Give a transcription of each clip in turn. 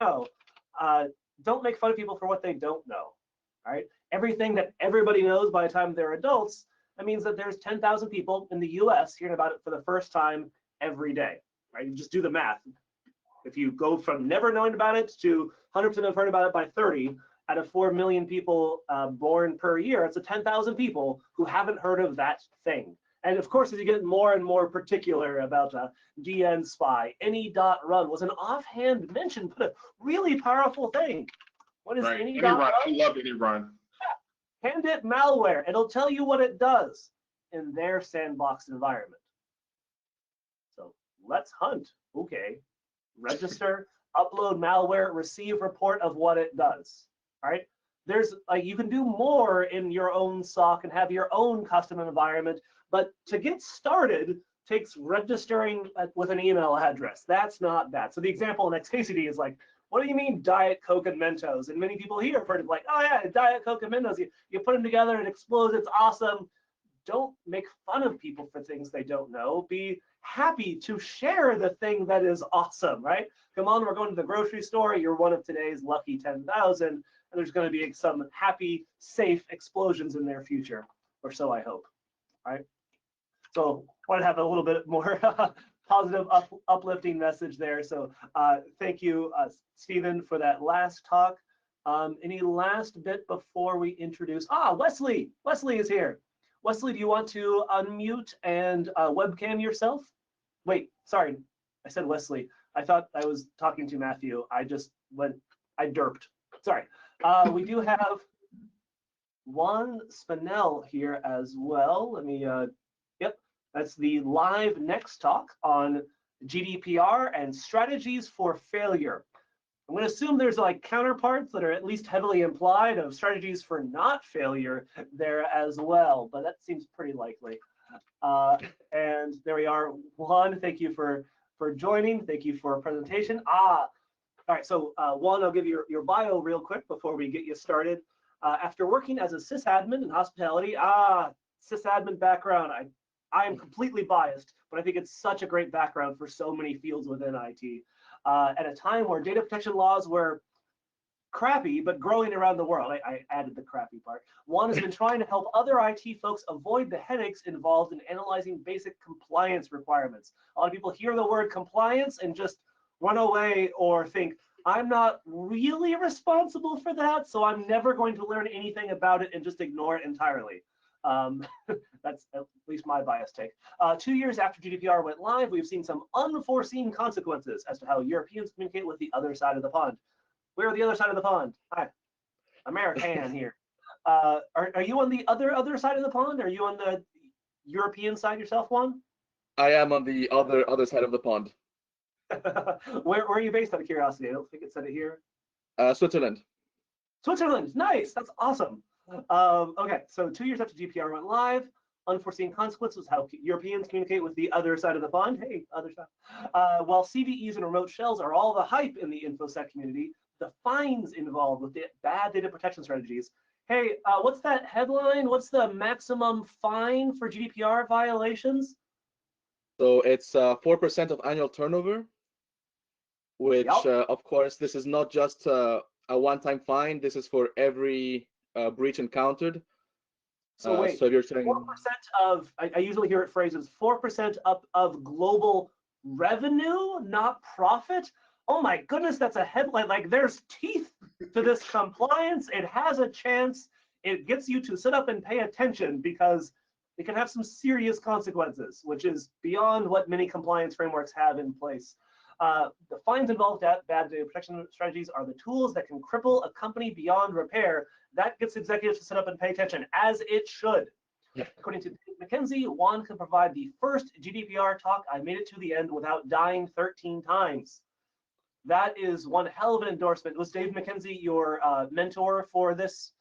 know. Don't make fun of people for what they don't know. All right. Everything that everybody knows by the time they're adults, that means that there's 10,000 people in the US hearing about it for the first time every day. Right? You just do the math. If you go from never knowing about it to 100% have heard about it by 30, out of 4 million people born per year, it's 10,000 people who haven't heard of that thing. And of course, as you get more and more particular about DN spy, any.run was an offhand mention, but a really powerful thing. What is any.run? I love any run. Hand it malware. It'll tell you what it does in their sandbox environment. So let's hunt. Okay. Register, upload malware, receive report of what it does. All right. There's you can do more in your own SOC and have your own custom environment, but to get started takes registering with an email address. That's not bad. So the example in XKCD is like, what do you mean Diet Coke and Mentos? And many people here have heard of like, oh yeah, Diet Coke and Mentos. You put them together, it explodes, it's awesome. Don't make fun of people for things they don't know. Be happy to share the thing that is awesome, right? Come on, we're going to the grocery store. You're one of today's lucky 10,000, and there's going to be some happy, safe explosions in their future, or so I hope, right? So I want to have a little bit more positive, uplifting message there. So thank you, Stephen, for that last talk. Any last bit before we introduce? Wesley. Wesley is here. Wesley, do you want to unmute and webcam yourself? Wait, sorry, I said Wesley. I thought I was talking to Matthew. I derped. Sorry. We do have Juan Spinel here as well. Let me, yep, that's the live next talk on GDPR and strategies for failure. I'm going to assume there's like counterparts that are at least heavily implied of strategies for not failure there as well, but that seems pretty likely. And there we are. Juan, thank you for joining. Thank you for a presentation. All right, so Juan, I'll give you your bio real quick before we get you started. After working as a sysadmin in hospitality, sysadmin background, I am completely biased, but I think it's such a great background for so many fields within IT. At a time where data protection laws were crappy, but growing around the world. I added the crappy part. Juan has been trying to help other IT folks avoid the headaches involved in analyzing basic compliance requirements. A lot of people hear the word compliance and just run away or think, I'm not really responsible for that, so I'm never going to learn anything about it and just ignore it entirely. That's at least my bias take. 2 years after GDPR went live, we've seen some unforeseen consequences as to how Europeans communicate with the other side of the pond. We're the other side of the pond. Hi, American here. Are you on the other side of the pond? Are you on the European side yourself, Juan? I am on the other side of the pond. Where are you based, out of curiosity? I don't think it said it here. Switzerland. Switzerland, nice, that's awesome. Okay, so 2 years after GDPR went live, unforeseen consequences, how Europeans communicate with the other side of the pond. Hey, other side. While CVEs and remote shells are all the hype in the InfoSec community, the fines involved with the bad data protection strategies. Hey, what's that headline? What's the maximum fine for GDPR violations? So it's 4% of annual turnover, which of course, this is not just a one-time fine. This is for every breach encountered. So wait, so if you're saying 4% of, I usually hear it phrased as 4% up of global revenue, not profit. Oh my goodness, that's a headline. Like there's teeth to this compliance. It has a chance. It gets you to sit up and pay attention because it can have some serious consequences, which is beyond what many compliance frameworks have in place. The fines involved bad data protection strategies are the tools that can cripple a company beyond repair. That gets executives to sit up and pay attention, as it should. Yeah. According to McKinsey, Juan can provide the first GDPR talk. I made it to the end without dying 13 times. That is one hell of an endorsement. Was Dave McKenzie your mentor for this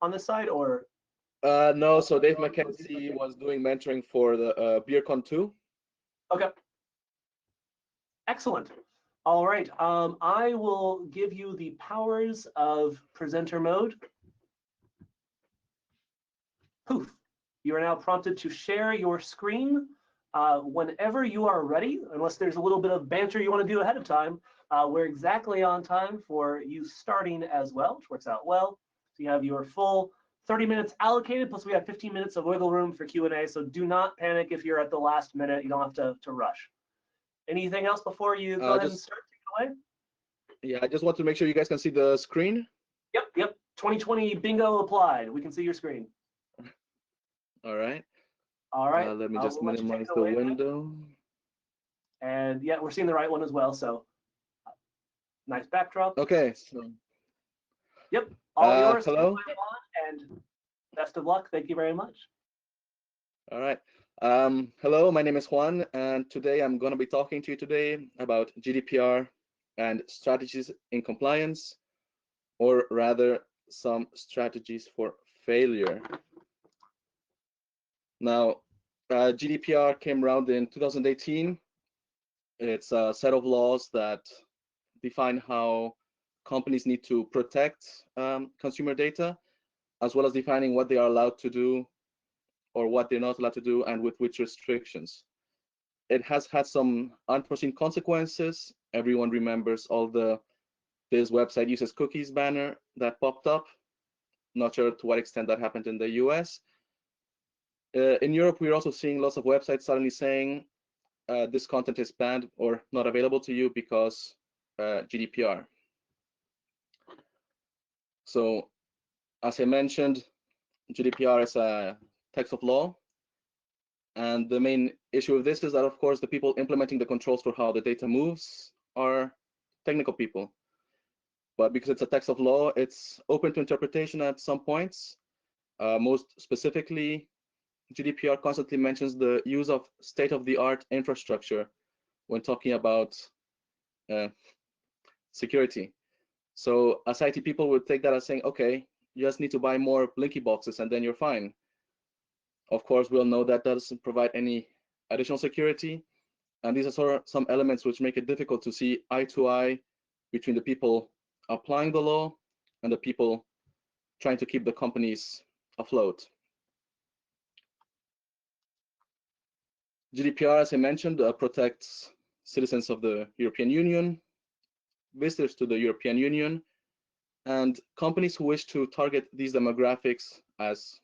on this side, or? No, so Dave McKenzie was doing mentoring for the GRIMMCon 2. Okay. Excellent. All right. I will give you the powers of presenter mode. Poof. You are now prompted to share your screen. Whenever you are ready, unless there's a little bit of banter you want to do ahead of time, we're exactly on time for you starting as well, which works out well. So you have your full 30 minutes allocated, plus we have 15 minutes of wiggle room for Q&A, so do not panic if you're at the last minute. You don't have to rush. Anything else before you go ahead and start? Take it away. Yeah, I just want to make sure you guys can see the screen. Yep. 2020 bingo applied. We can see your screen. All right. All right. Let me just we'll minimize the window. And yeah, we're seeing the right one as well. So nice backdrop. Okay. So. Yep. All yours. Hello. And best of luck. Thank you very much. All right. Hello, my name is Juan, and today I'm going to be talking to you today about GDPR and strategies in compliance, or rather, some strategies for failure. Now, GDPR came around in 2018. It's a set of laws that define how companies need to protect consumer data, as well as defining what they are allowed to do or what they're not allowed to do and with which restrictions. It has had some unforeseen consequences. Everyone remembers all this website uses cookies banner that popped up. Not sure to what extent that happened in the US. In Europe, we're also seeing lots of websites suddenly saying this content is banned or not available to you because GDPR. So, as I mentioned, GDPR is a text of law. And the main issue of this is that, of course, the people implementing the controls for how the data moves are technical people. But because it's a text of law, it's open to interpretation at some points. Most specifically, GDPR constantly mentions the use of state-of-the-art infrastructure when talking about security. So as IT people would take that as saying, okay, you just need to buy more Blinky boxes and then you're fine. Of course, we'll know that doesn't provide any additional security. And these are sort of some elements which make it difficult to see eye to eye between the people applying the law and the people trying to keep the companies afloat. GDPR, as I mentioned, protects citizens of the European Union, visitors to the European Union, and companies who wish to target these demographics as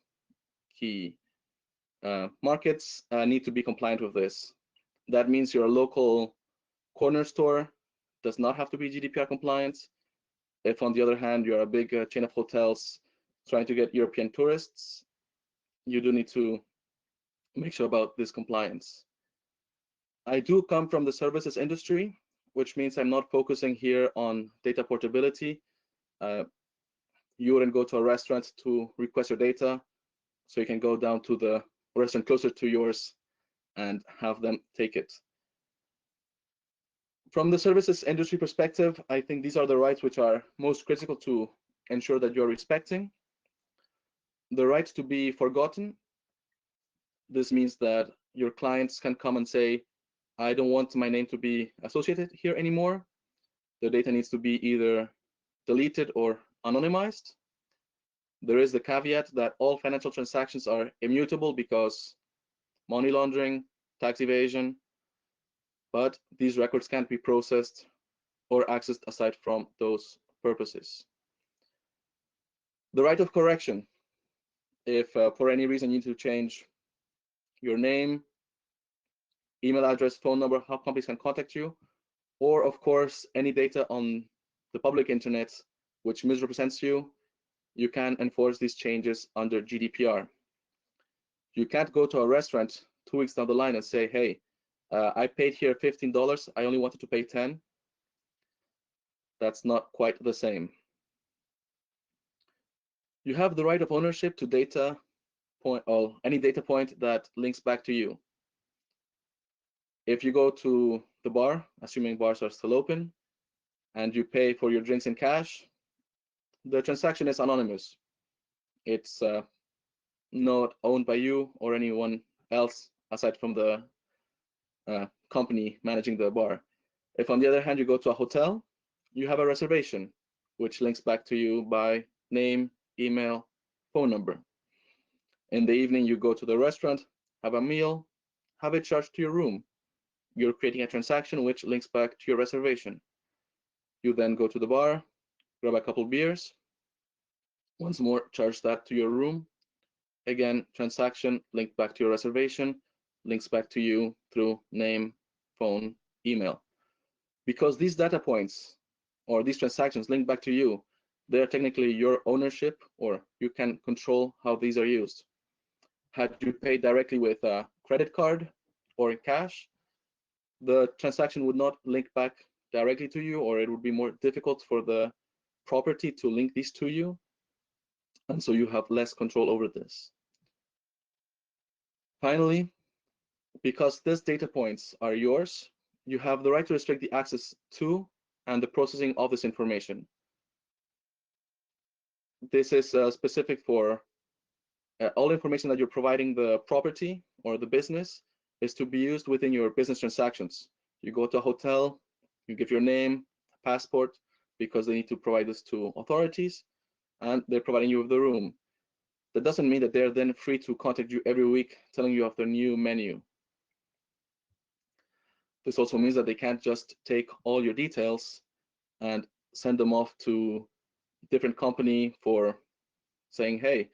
key markets need to be compliant with this. That means your local corner store does not have to be GDPR compliant. If, on the other hand, you're a big chain of hotels trying to get European tourists, you do need to make sure about this compliance. I do come from the services industry, which means I'm not focusing here on data portability. You wouldn't go to a restaurant to request your data, so you can go down to the restaurant closer to yours and have them take it. From the services industry perspective, I think these are the rights which are most critical to ensure that you're respecting. The right to be forgotten. This means that your clients can come and say, I don't want my name to be associated here anymore. The data needs to be either deleted or anonymized. There is the caveat that all financial transactions are immutable because money laundering, tax evasion, but these records can't be processed or accessed aside from those purposes. The right of correction. If for any reason you need to change your name, email address, phone number, how companies can contact you, or of course, any data on the public internet which misrepresents you, you can enforce these changes under GDPR. You can't go to a restaurant 2 weeks down the line and say, hey, I paid here $15, I only wanted to pay 10. That's not quite the same. You have the right of ownership to data point, or any data point that links back to you. If you go to the bar, assuming bars are still open, and you pay for your drinks in cash, the transaction is anonymous. It's not owned by you or anyone else aside from the company managing the bar. If, on the other hand, you go to a hotel, you have a reservation, which links back to you by name, email, phone number. In the evening, you go to the restaurant, have a meal, have it charged to your room. You're creating a transaction which links back to your reservation. You then go to the bar, grab a couple beers, once more charge that to your room. Again, transaction linked back to your reservation, links back to you through name, phone, email. Because these data points or these transactions link back to you, they are technically your ownership, or you can control how these are used. Had you paid directly with a credit card or in cash, the transaction would not link back directly to you, or it would be more difficult for the property to link these to you. And so you have less control over this. Finally, because these data points are yours, you have the right to restrict the access to and the processing of this information. This is specific for all information that you're providing the property or the business is to be used within your business transactions. You go to a hotel, you give your name, passport, because they need to provide this to authorities, and they're providing you with the room. That doesn't mean that they're then free to contact you every week telling you of their new menu. This also means that they can't just take all your details and send them off to a different company for saying, hey,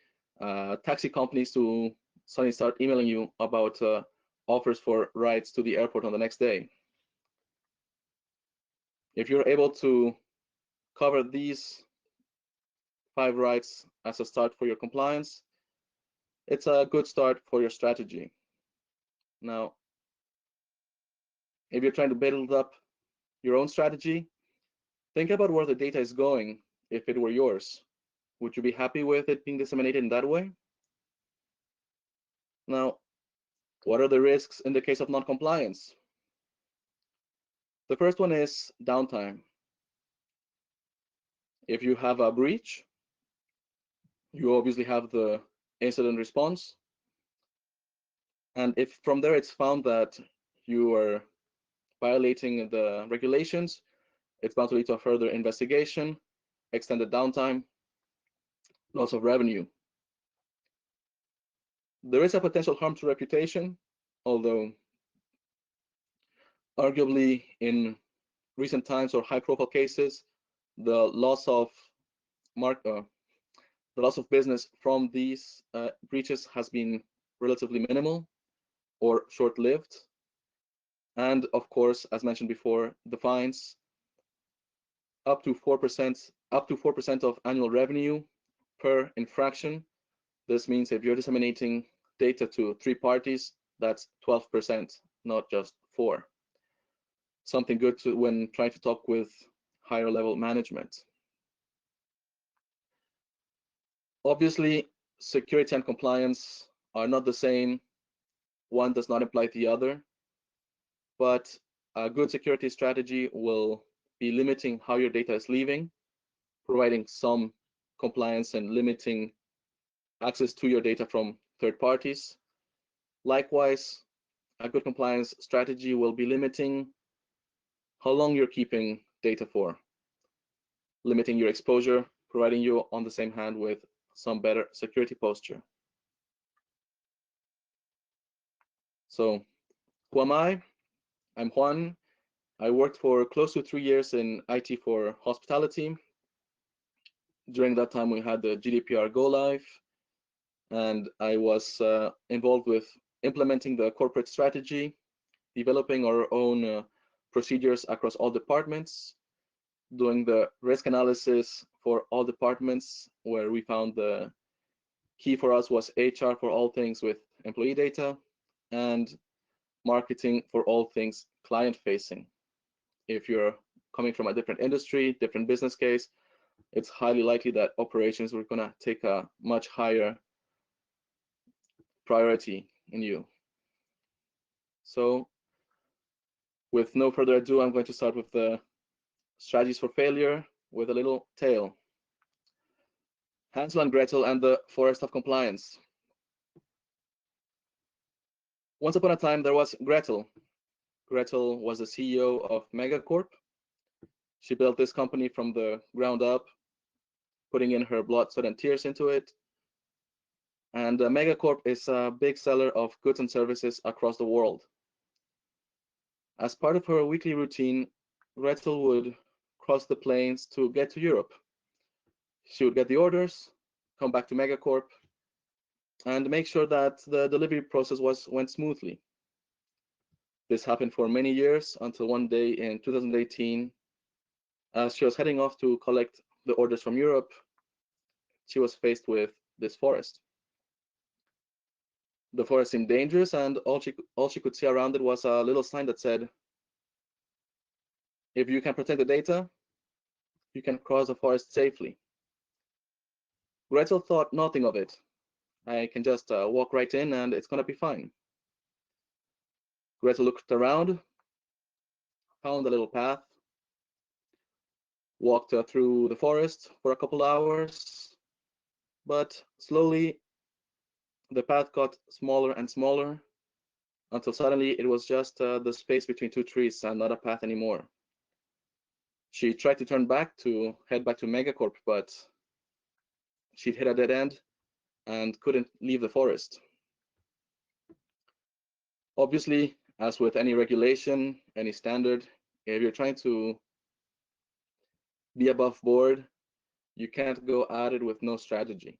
taxi companies to suddenly start emailing you about offers for rides to the airport on the next day. If you're able to cover these 5 rights as a start for your compliance, it's a good start for your strategy. Now, if you're trying to build up your own strategy, think about where the data is going if it were yours. Would you be happy with it being disseminated in that way? Now, what are the risks in the case of non-compliance? The first one is downtime. If you have a breach, you obviously have the incident response. And if from there it's found that you are violating the regulations, it's bound to lead to a further investigation, extended downtime, loss of revenue. There is a potential harm to reputation, although arguably in recent times or high-profile cases, the loss of business from these breaches has been relatively minimal or short-lived. And of course, as mentioned before, the fines up to 4% of annual revenue per infraction. This means if you're disseminating data to 3 parties, that's 12%, not just 4. Something good to when trying to talk with higher level management. Obviously, security and compliance are not the same. One does not imply the other, but a good security strategy will be limiting how your data is leaving, providing some compliance and limiting access to your data from third parties. Likewise, a good compliance strategy will be limiting how long you're keeping data for, limiting your exposure, providing you on the same hand with some better security posture. So, who am I? I'm Juan. I worked for close to 3 years in IT for hospitality. During that time, we had the GDPR go live, and I was involved with implementing the corporate strategy, developing our own procedures across all departments, doing the risk analysis for all departments, where we found the key for us was HR for all things with employee data, and marketing for all things client-facing. If you're coming from a different industry, different business case, it's highly likely that operations were going to take a much higher priority in you. So with no further ado, I'm going to start with the strategies for failure with a little tale. Hansel and Gretel and the Forest of Compliance. Once upon a time, there was Gretel. Gretel was the CEO of Megacorp. She built this company from the ground up, putting in her blood, sweat, and tears into it. And Megacorp is a big seller of goods and services across the world. As part of her weekly routine, Gretel would cross the plains to get to Europe. She would get the orders, come back to Megacorp, and make sure that the delivery process went smoothly. This happened for many years until one day in 2018, as she was heading off to collect the orders from Europe, she was faced with this forest. The forest seemed dangerous, and all she could see around it was a little sign that said, "If you can protect the data, you can cross the forest safely." Gretel thought nothing of it. I can just walk right in and it's gonna be fine. Gretel looked around, found a little path, walked through the forest for a couple hours, but slowly the path got smaller and smaller until suddenly it was just the space between two trees and not a path anymore. She tried to turn back to head back to Megacorp, but she'd hit a dead end and couldn't leave the forest. Obviously, as with any regulation, any standard, if you're trying to be above board, you can't go at it with no strategy.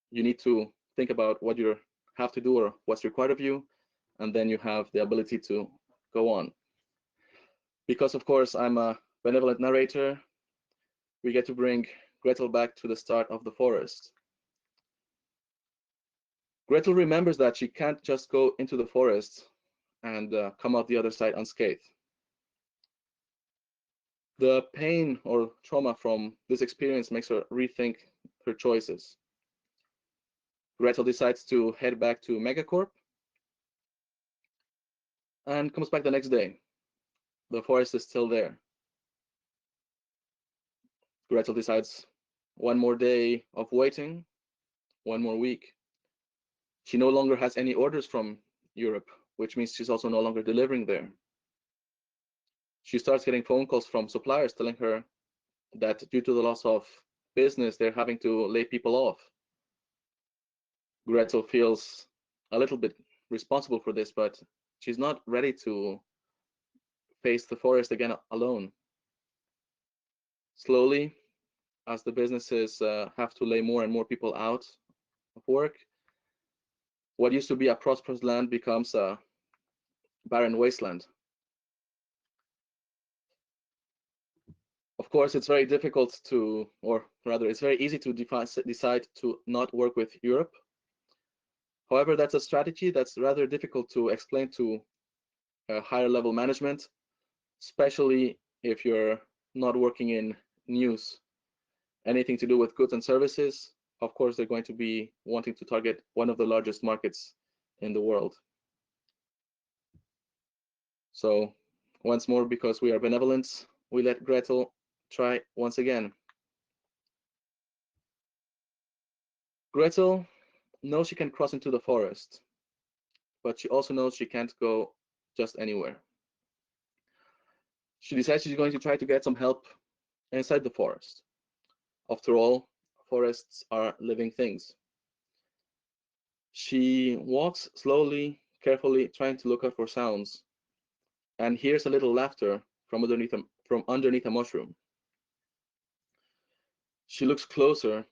You need to think about what you have to do or what's required of you, and then you have the ability to go on. Because of course I'm a benevolent narrator, we get to bring Gretel back to the start of the forest. Gretel remembers that she can't just go into the forest and come out the other side unscathed. The pain or trauma from this experience makes her rethink her choices. Gretel decides to head back to Megacorp and comes back the next day. The forest is still there. Gretel decides one more day of waiting, one more week. She no longer has any orders from Europe, which means she's also no longer delivering there. She starts getting phone calls from suppliers telling her that due to the loss of business, they're having to lay people off. Gretel feels a little bit responsible for this, but she's not ready to face the forest again alone. Slowly, as the businesses have to lay more and more people out of work, what used to be a prosperous land becomes a barren wasteland. Of course, it's very difficult to, or rather, it's very easy to decide to not work with Europe. However, that's a strategy that's rather difficult to explain to higher level management, especially if you're not working in news. Anything to do with goods and services, of course, they're going to be wanting to target one of the largest markets in the world. So once more, because we are benevolent, we let Gretel try once again. Gretel knows she can cross into the forest, but she also knows she can't go just anywhere. She decides she's going to try to get some help inside the forest. After all, forests are living things. She walks slowly, carefully, trying to look out for sounds, and hears a little laughter from underneath a mushroom. She looks closer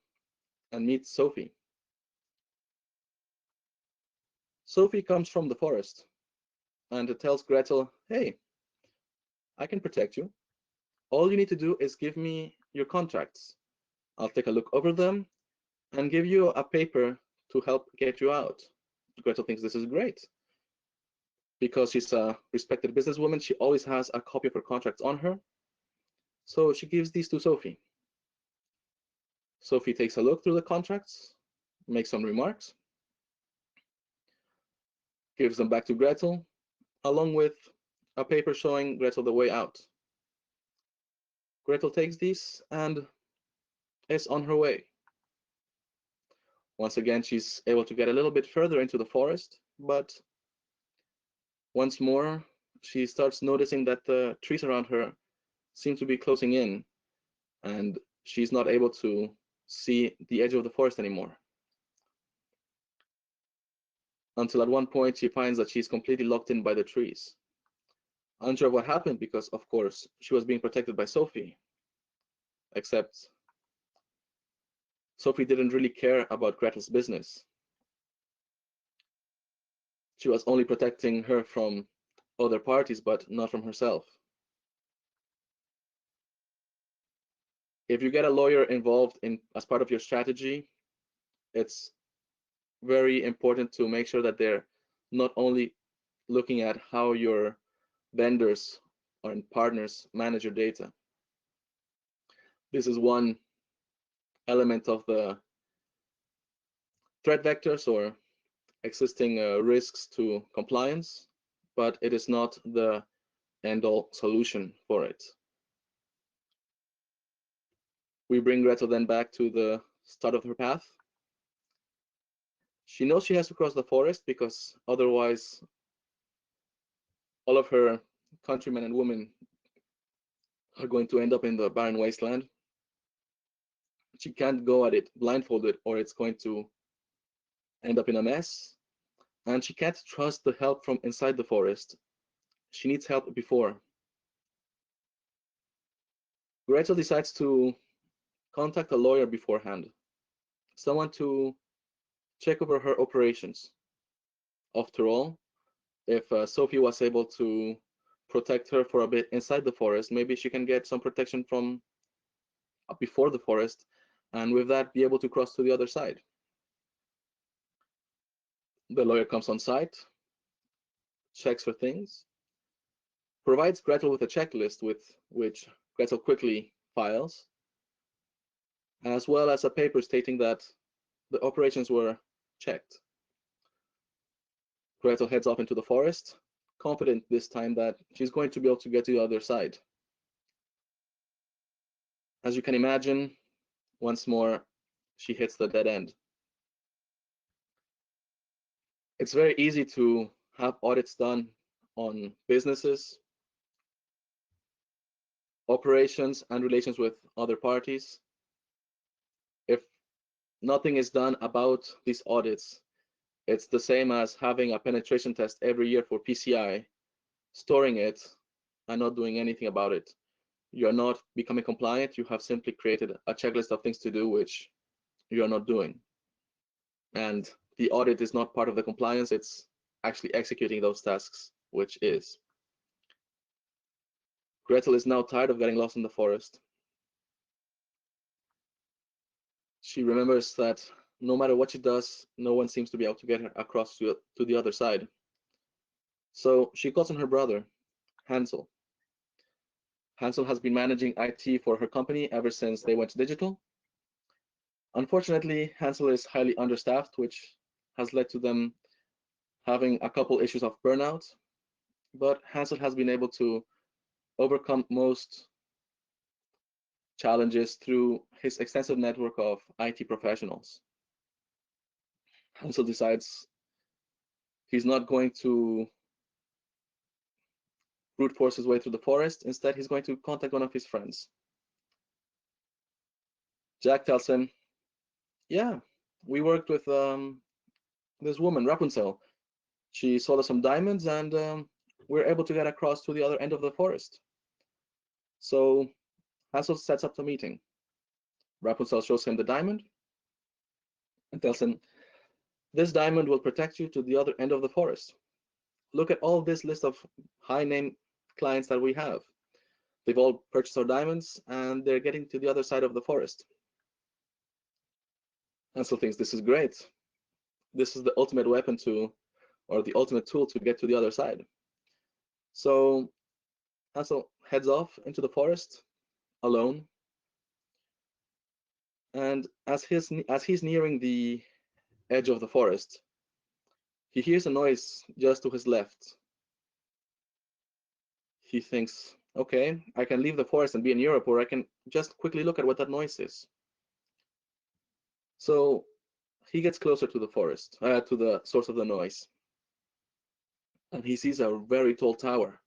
and meets Sophie. Sophie comes from the forest and tells Gretel, "Hey, I can protect you. All you need to do is give me your contracts. I'll take a look over them and give you a paper to help get you out." Gretel thinks this is great. Because she's a respected businesswoman, she always has a copy of her contracts on her. So she gives these to Sophie. Sophie takes a look through the contracts, makes some remarks, gives them back to Gretel, along with a paper showing Gretel the way out. Gretel takes these and is on her way. Once again, she's able to get a little bit further into the forest, but once more, she starts noticing that the trees around her seem to be closing in, and she's not able to see the edge of the forest anymore. until at one point she finds that she's completely locked in by the trees. Unsure of what happened because, of course, she was being protected by Sophie. Except Sophie didn't really care about Gretel's business. She was only protecting her from other parties, but not from herself. If you get a lawyer involved as part of your strategy, it's very important to make sure that they're not only looking at how your vendors and partners manage your data. This is one element of the threat vectors or existing risks to compliance, but it is not the end-all solution for it. We bring Gretel then back to the start of her path. She knows she has to cross the forest because otherwise all of her countrymen and women are going to end up in the barren wasteland. She can't go at it blindfolded or it's going to end up in a mess. And she can't trust the help from inside the forest. She needs help before. Gretel decides to contact a lawyer beforehand, someone to check over her operations. After all, if Sophie was able to protect her for a bit inside the forest, maybe she can get some protection from before the forest, and with that be able to cross to the other side. The lawyer comes on site, checks for things, provides Gretel with a checklist with which Gretel quickly files, as well as a paper stating that the operations were checked. Gretel heads off into the forest, confident this time that she's going to be able to get to the other side. As you can imagine, once more, she hits the dead end. It's very easy to have audits done on businesses, operations, and relations with other parties. If nothing is done about these audits, it's the same as having a penetration test every year for PCI, storing it, and not doing anything about it. You're not becoming compliant, you have simply created a checklist of things to do which you're not doing. And the audit is not part of the compliance, it's actually executing those tasks, which is. Gretel is now tired of getting lost in the forest. She remembers that no matter what she does, no one seems to be able to get her across to the other side. So she calls on her brother, Hansel. Hansel has been managing IT for her company ever since they went digital. Unfortunately, Hansel is highly understaffed, which has led to them having a couple issues of burnout, but Hansel has been able to overcome most challenges through his extensive network of IT professionals. Hansel decides he's not going to brute force his way through the forest. Instead, he's going to contact one of his friends. Jack tells him, yeah, we worked with this woman, Rapunzel. She sold us some diamonds and we're able to get across to the other end of the forest. So Hansel sets up the meeting. Rapunzel shows him the diamond and tells him, this diamond will protect you to the other end of the forest. Look at all this list of high name clients that we have. They've all purchased our diamonds and they're getting to the other side of the forest. Hansel thinks this is great. This is the ultimate weapon or the ultimate tool to get to the other side. So Hansel heads off into the forest alone. And as he's nearing the edge of the forest, he hears a noise just to his left. He thinks, okay, I can leave the forest and be in Europe, or I can just quickly look at what that noise is. So he gets closer to the forest, to the source of the noise. And he sees a very tall tower.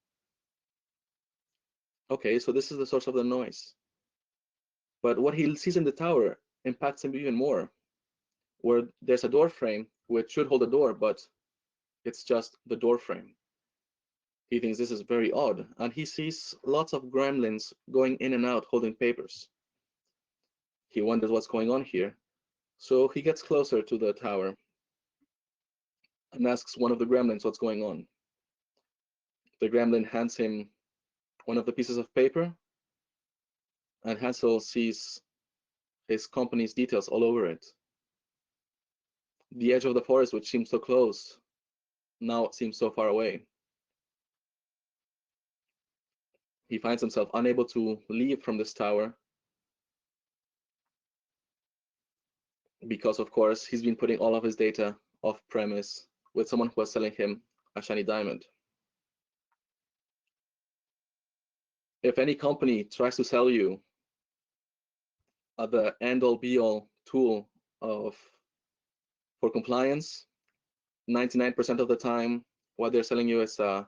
Okay, so this is the source of the noise. But what he sees in the tower impacts him even more, where there's a door frame which should hold a door, but it's just the door frame. He thinks this is very odd, and he sees lots of gremlins going in and out holding papers. He wonders what's going on here, so he gets closer to the tower and asks one of the gremlins what's going on. The gremlin hands him one of the pieces of paper, and Hansel sees his company's details all over it. The edge of the forest, which seemed so close, now seems so far away. He finds himself unable to leave from this tower because, of course, he's been putting all of his data off premise with someone who was selling him a shiny diamond. If any company tries to sell you the end-all be-all tool for compliance, 99% of the time, what they're selling you is a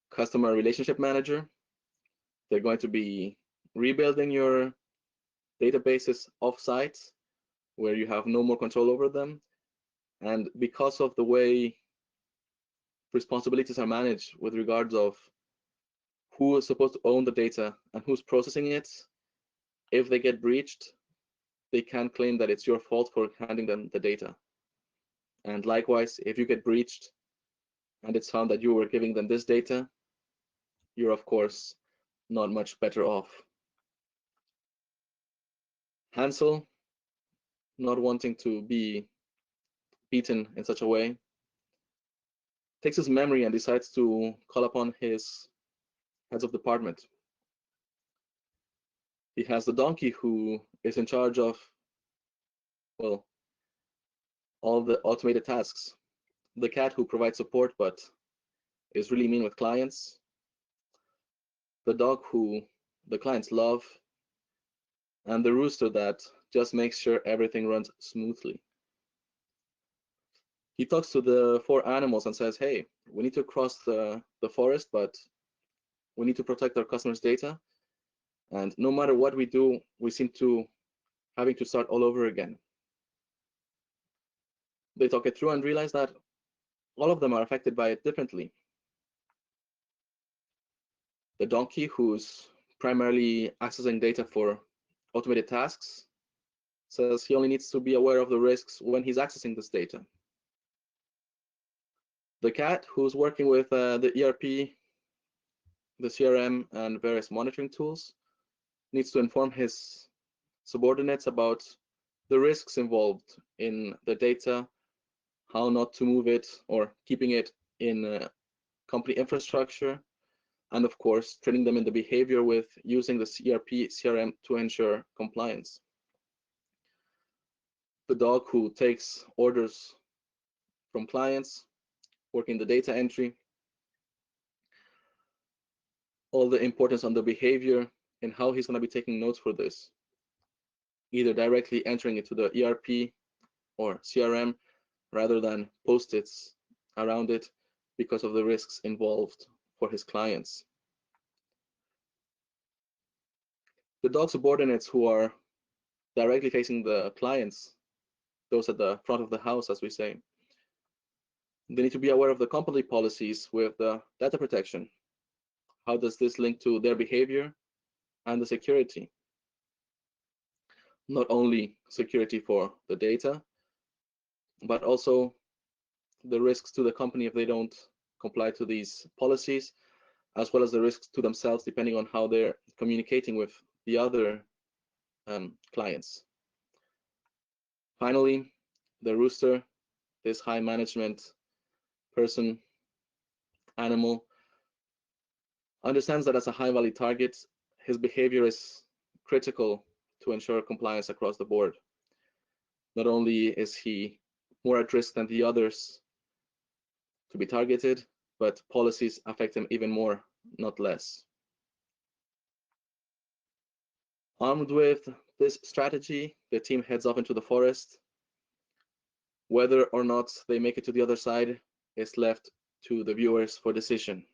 customer relationship manager. They're going to be rebuilding your databases off-site where you have no more control over them. And because of the way responsibilities are managed with regards of who is supposed to own the data and who's processing it, if they get breached, they can claim that it's your fault for handing them the data. And likewise, if you get breached and it's found that you were giving them this data, you're of course not much better off. Hansel, not wanting to be beaten in such a way, takes his memory and decides to call upon his heads of department. He has the donkey who is in charge of, well, all the automated tasks. The cat who provides support but is really mean with clients. The dog who the clients love. And the rooster that just makes sure everything runs smoothly. He talks to the four animals and says, hey, we need to cross the forest, but we need to protect our customers' data. And no matter what we do, we seem to having to start all over again. They talk it through and realize that all of them are affected by it differently. The donkey, who's primarily accessing data for automated tasks, says he only needs to be aware of the risks when he's accessing this data. The cat, who's working with the ERP, the CRM, and various monitoring tools, needs to inform his subordinates about the risks involved in the data, how not to move it or keeping it in company infrastructure, and of course, training them in the behavior with using the ERP, CRM to ensure compliance. The dog who takes orders from clients, working the data entry, all the importance on the behavior and how he's going to be taking notes for this, either directly entering it to the ERP or CRM rather than post-its around it because of the risks involved for his clients. The dog subordinates who are directly facing the clients, those at the front of the house, as we say, they need to be aware of the company policies with the data protection. How does this link to their behavior and the security? Not only security for the data, but also the risks to the company if they don't comply to these policies, as well as the risks to themselves depending on how they're communicating with the other clients. Finally, the rooster, this high management person, animal, understands that as a high value target, his behavior is critical to ensure compliance across the board. Not only is he more at risk than the others to be targeted, but policies affect him even more, not less. Armed with this strategy, the team heads off into the forest. Whether or not they make it to the other side is left to the viewers for decision.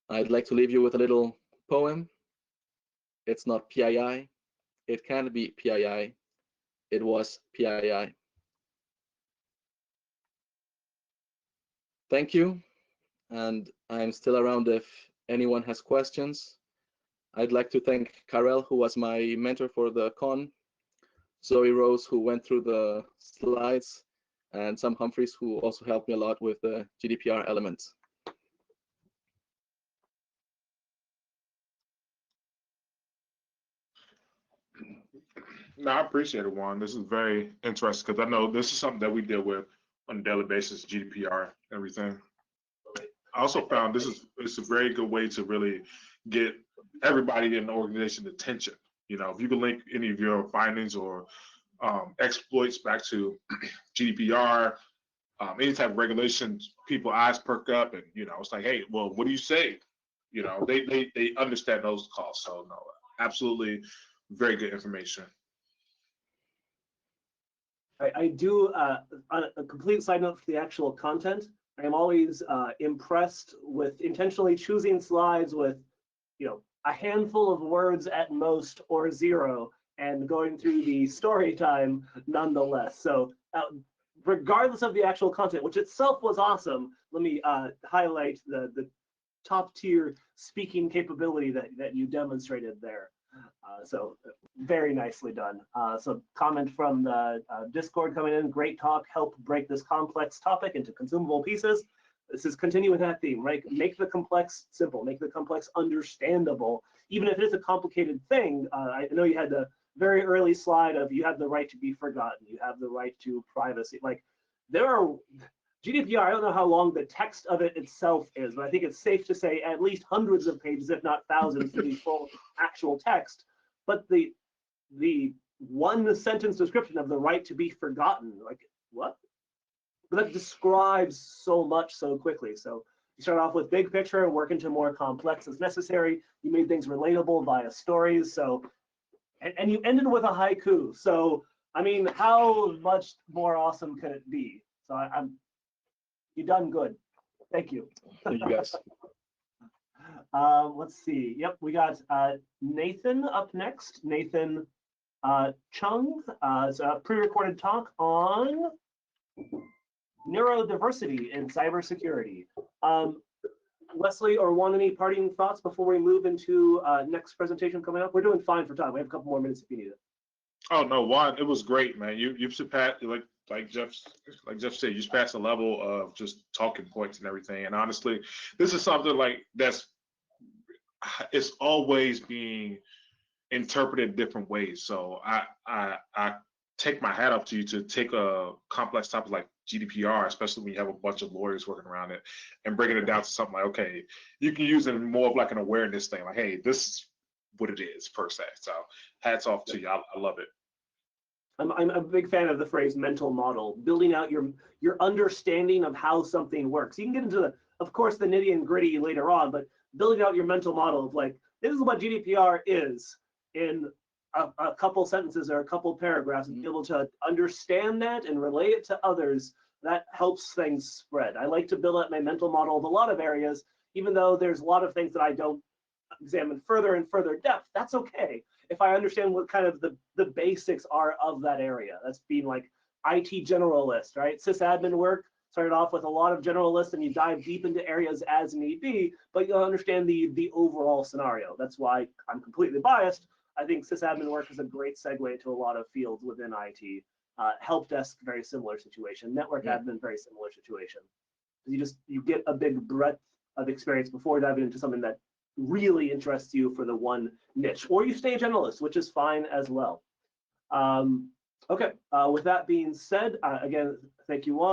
I'd like to leave you with a little poem. It's not PII. It can be PII. It was PII. thank you. And I'm still around if anyone has questions. I'd like to thank Karel, who was my mentor for the con, Zoe Rose, who went through the slides, and Sam Humphreys, who also helped me a lot with the GDPR elements. No, I appreciate it, Juan. This is very interesting because I know this is something that we deal with on a daily basis, GDPR, everything. I also found it's a very good way to really get everybody in the organization attention. You know, if you can link any of your findings or exploits back to GDPR, any type of regulations, people eyes perk up, and you know, it's like, hey, well, what do you say? You know, they understand those calls. So no, absolutely, very good information. I do, on a complete side note for the actual content, I am always impressed with intentionally choosing slides with, you know, a handful of words at most or zero, and going through the story time nonetheless. So regardless of the actual content, which itself was awesome, let me highlight the top tier speaking capability that you demonstrated there. So very nicely done. So comment from the Discord coming in, great talk, help break this complex topic into consumable pieces. This is continue with that theme, right? Make the complex simple, make the complex understandable, even if it is a complicated thing. I know you had the very early slide of you have the right to be forgotten, you have the right to privacy. Like there are, GDPR, I don't know how long the text of it itself is, but I think it's safe to say at least hundreds of pages, if not thousands, to be full actual text. But the one sentence description of the right to be forgotten, like what? But that describes so much so quickly. So you start off with big picture and work into more complex as necessary. You made things relatable via stories. So, and you ended with a haiku. So, I mean, how much more awesome can it be? So you done good. Thank you. Thank you, guys. Let's see. Yep, we got Nathan up next. Nathan Chung. It's a pre-recorded talk on neurodiversity in cybersecurity. Leslie or Juan, any parting thoughts before we move into next presentation coming up? We're doing fine for time. We have a couple more minutes if you need it. Oh no, Juan, it was great, man. You've surpassed like Jeff said, you surpassed the level of just talking points and everything. And honestly, this is something like it's always being interpreted different ways. So I take my hat off to you to take a complex topic like GDPR, especially when you have a bunch of lawyers working around it, and breaking it down to something like, okay, you can use it more of like an awareness thing, like, hey, this is what it is per se. So hats off to you. I love it. I'm a big fan of the phrase mental model, building out your understanding of how something works. You can get into of course, the nitty and gritty later on, but building out your mental model of like, this is what GDPR is in a couple sentences or a couple paragraphs, and be able to understand that and relay it to others, that helps things spread. I like to build up my mental model of a lot of areas, even though there's a lot of things that I don't examine further and further depth. That's okay if I understand what kind of the basics are of that area. That's being like IT generalist, right? Sysadmin work started off with a lot of generalists, and you dive deep into areas as need be, but you'll understand the overall scenario. That's why I'm completely biased. I think sysadmin work is a great segue into a lot of fields within IT. Help desk, very similar situation. Network admin, very similar situation. You get a big breadth of experience before diving into something that really interests you for the one niche, or you stay a generalist, which is fine as well. Okay, with that being said, again, thank you, Juan.